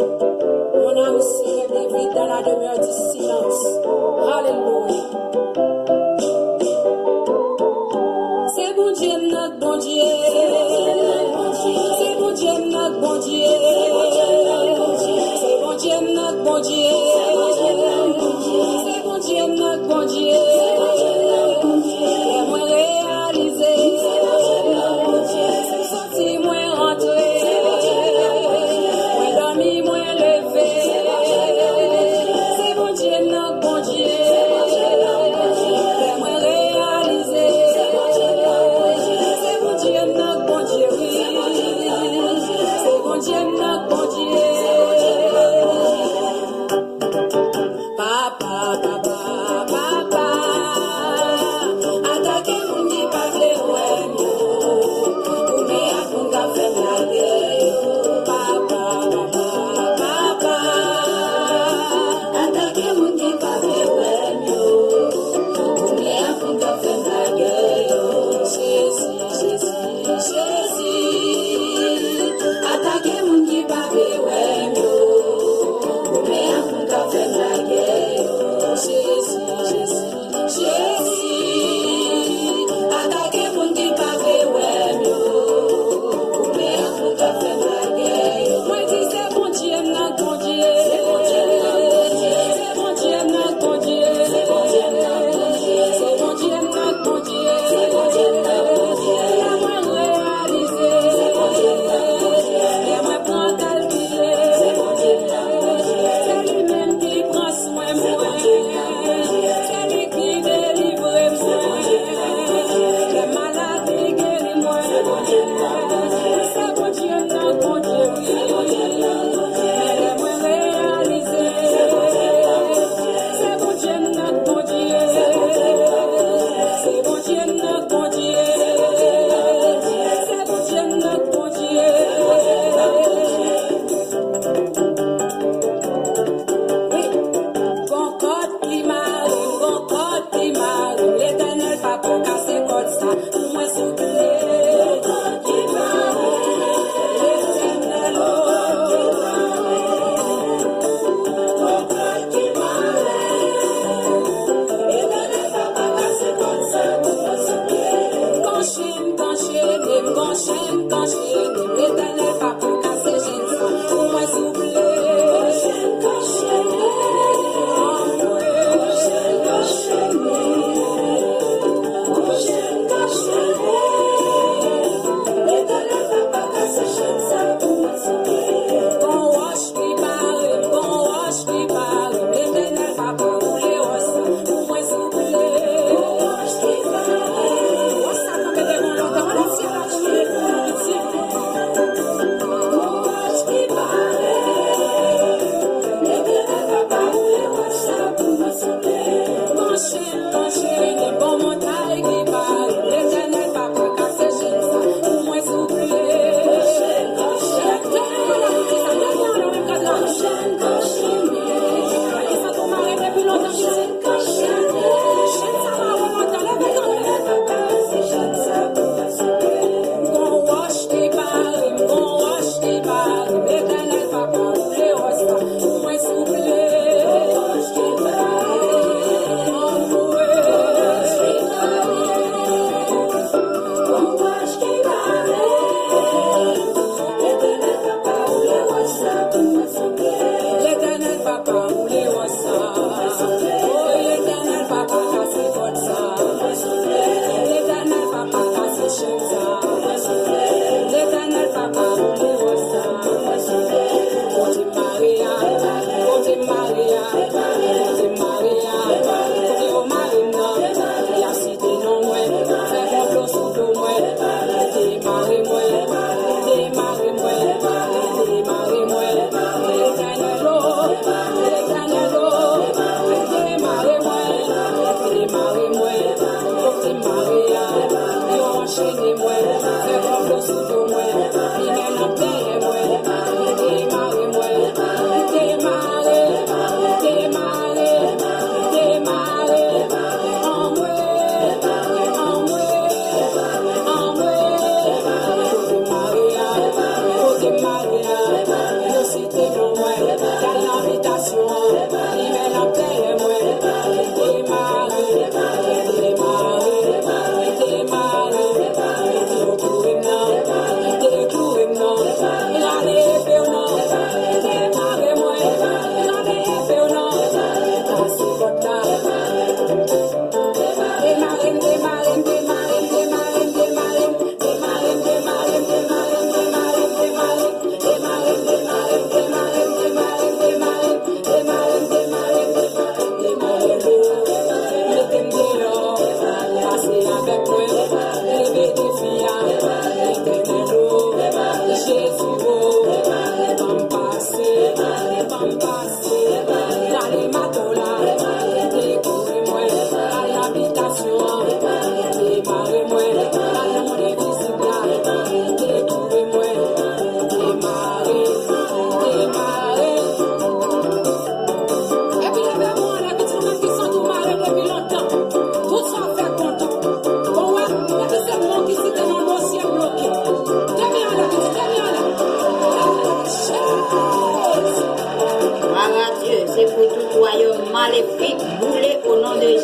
Mon âme célèbre David dans la demeure du silence. Alléluia. C'est bon Dieu, notre bon Dieu. C'est bon Dieu, notre bon Dieu. C'est bon Dieu, notre bon Dieu. C'est bon Dieu, notre bon Dieu. Les moins réalisés. C'est sorti, moins rentré. Moins dormi, moins levé. C'est bon Dieu, notre bon Dieu.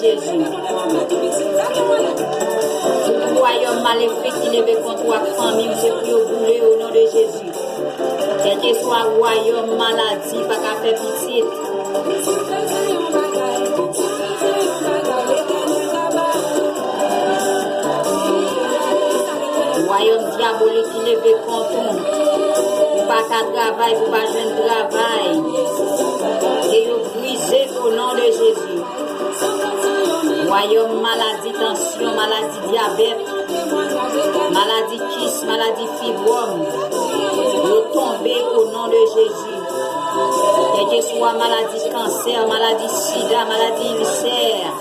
Jésus. Tout royaume maléfique qui levé contre la famille, c'est pour brûler au nom de Jésus. Quel que soit royaume maladie, pas qu'à faire pitié. Royaume diabolique qui levé contre nous. Pour pas qu'à travail, pour pas jeune travail. Et vous brisez au nom de Jésus. Royaume maladie, tension, maladie diabète, maladie kiss, maladie fibrome. Vous tombez au nom de Jésus. Quelle que soit maladie cancer, maladie sida, maladie ulcère,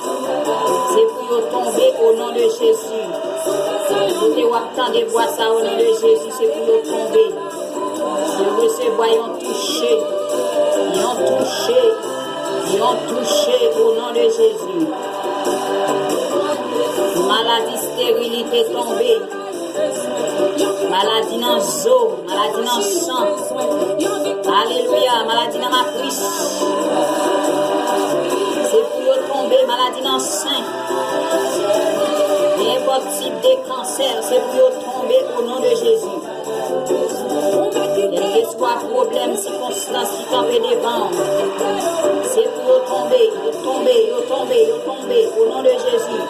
c'est pour vous tomber au nom de Jésus. Vous devez attendre voir ça au nom de Jésus, c'est pour vous tomber. Je recevoir, ils ont touché, ils ont touché au nom de Jésus. Maladie stérilité tombée. Maladie dans l'eau, maladie dans le sang. Alléluia, maladie dans ma cuisse. C'est pour tomber, maladie dans le sein. N'importe type de cancer, c'est pour tomber au nom de Jésus. Quel que soit problème, circonstance qui tombe devant, c'est pour tomber, tomber, au nom de Jésus.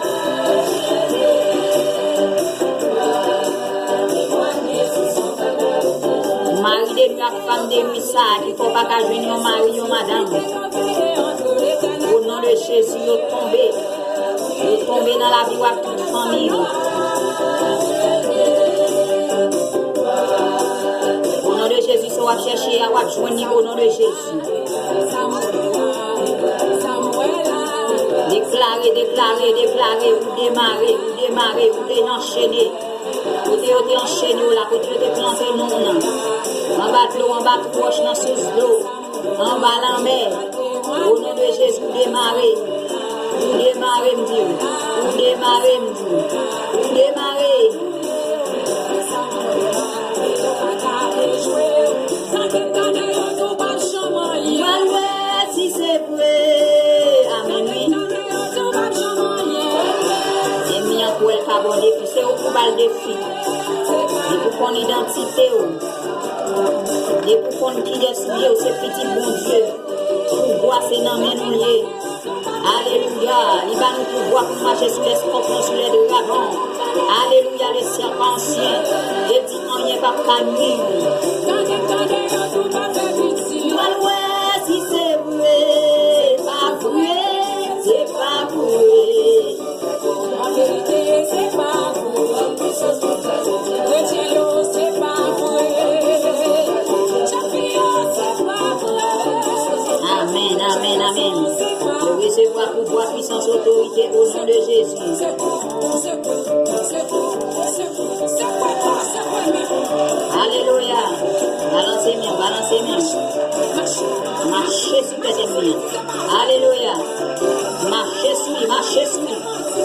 Mari de nuit, femme de nuit, ça, il ne faut pas qu'à jouer un mari ou madame. Au nom de Jésus, vous tombez dans la vie de toute famille. Au nom de Jésus, ça va chercher à vous joindre au nom de Jésus. Déclarez, vous démarrez, vous enchaîner. Vous êtes enchaîné là, vous êtes planté non. En bas de l'eau, en bas de roche, dans sous l'eau, en bas de la mer. Au nom de Jésus, vous démarrez, me dire. Vous démarrez. Si c'est vrai, amen. Et mis en quoi le carbone défi, c'est au coup de défi. Et pour qu'on identité, et pour qu'on qui est souillé, c'est petit bon Dieu. Pour voir c'est dans mes liés. Alléluia. Il va nous pouvoir pour marcher sur les scorpions, sur les dragons. Alléluia, les serpents anciens. Et dit qu'on n'y est pas canuit. Si c'est vrai, pas vrai, c'est pas vrai. En vérité, c'est pas vrai. Retiens-le, c'est pas vrai. Champion, c'est pas vrai. Amen. Je recevoir pouvoir, puissance, autorité au nom de Jésus. Alléluia. Balancez main. Marchez sur tes ennemis. Alléluia. Marchez sur.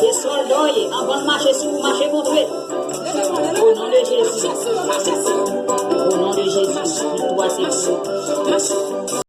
Les soldats, en bonne marche sur vous, marchez contre eux. Au nom de Jésus. Au nom de Jésus. Toi, c'est vous.